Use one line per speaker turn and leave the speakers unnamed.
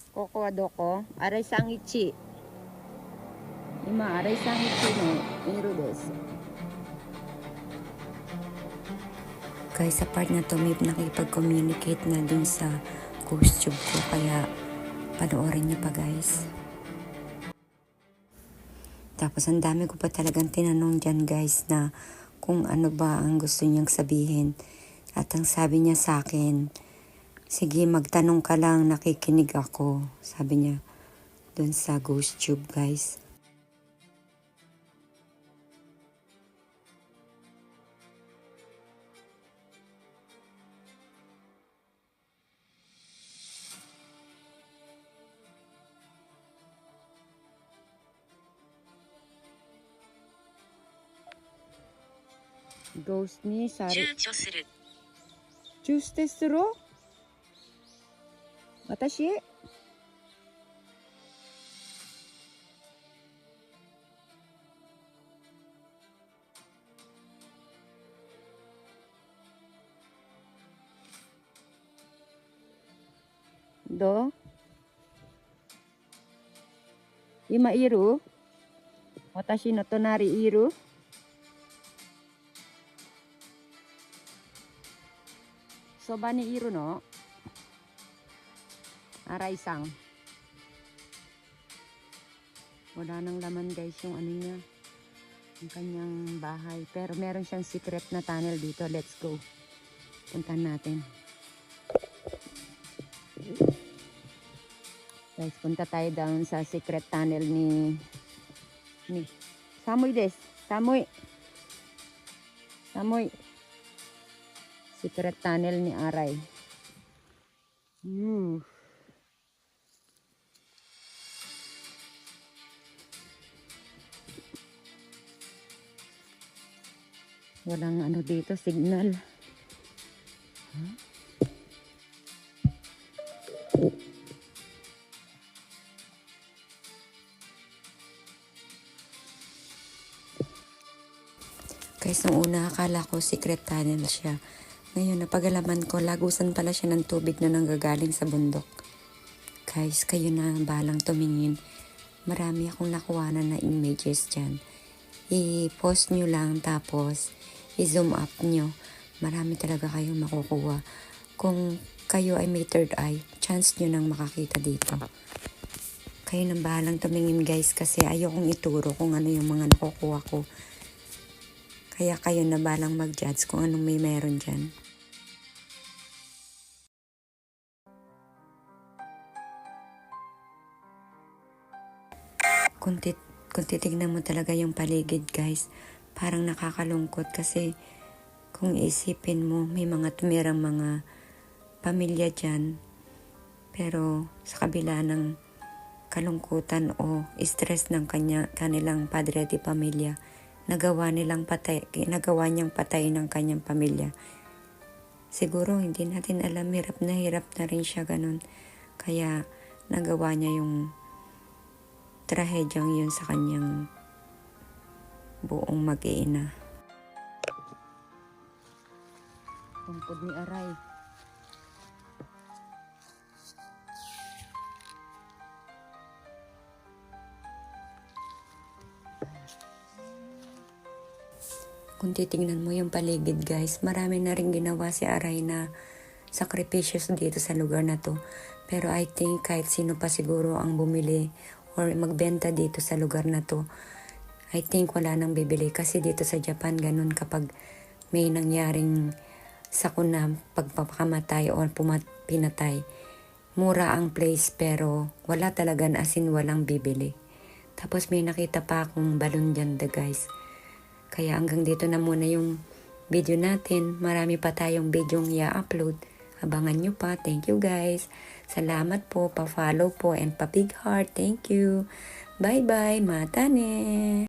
Koko adoko, aray sangichi. Ima, aray sangichi no iro desu. Guys, sa part na to, may nakipag-communicate na dun sa ghost tube ko. Kaya, panoorin niyo pa guys. Tapos, ang dami ko pa talagang tinanong dyan guys na kung ano ba ang gusto niyang sabihin. At ang sabi niya sa akin, sige, magtanong ka lang, nakikinig ako. Sabi niya, dun sa ghost tube guys. Ghost ni Sari.
躊躇する
Choose tesuro? Watashi? Do? Ima iru? Watashi no tonari iru? Soba ni iru no? Aray-sang. Wala nang laman guys yung ano niya. Yung kanyang bahay. Pero meron siyang secret na tunnel dito. Let's go. Puntahan natin. Guys, punta tayo down sa secret tunnel ni Samoy des. Samoy. Samoy. Secret tunnel ni Aray. Walang ano dito, signal. Huh? Guys, nung una akala ko secret tunnel siya. Ngayon, napagalaman ko, lagusan pala siya ng tubig na nanggagaling sa bundok. Guys, kayo na balang tumingin. Marami akong nakuha na images dyan. I-post nyo lang, tapos i-zoom up nyo. Marami talaga kayong makukuha. Kung kayo ay may third eye, chance nyo nang makakita dito. Kayo na balang tumingin guys, kasi ayokong ituro kung ano yung mga nakukuha ko. Kaya kayo na balang mag-judge kung anong may meron dyan. Kung titignan mo talaga yung paligid guys, parang nakakalungkot kasi kung isipin mo, may mga tumirang mga pamilya dyan. Pero sa kabila ng kalungkutan o stress ng kanilang padre di pamilya, nagawa niyang patay ng kanyang pamilya. Siguro hindi natin alam, hirap na rin siya ganun. Kaya nagawa niya yung trahedyang yun sa kanyang buong mag-iina. Tungkod ni Aray. Kung titingnan mo yung paligid guys, marami na rin ginawa si Aray na sakripisyo dito sa lugar na to. Pero I think kahit sino pa siguro ang bumili or magbenta dito sa lugar na to, I think wala nang bibili. Kasi dito sa Japan, ganun kapag may nangyaring sakuna, pagpapakamatay o pinatay, mura ang place pero wala talaga, as in walang bibili. Tapos may nakita pa akong balon dyan guys. Kaya hanggang dito na muna yung video natin. Marami pa tayong video i-upload. Abangan nyo pa. Thank you guys. Salamat po. Pa-follow po and pa-big heart. Thank you. Bye-bye. Mata ne.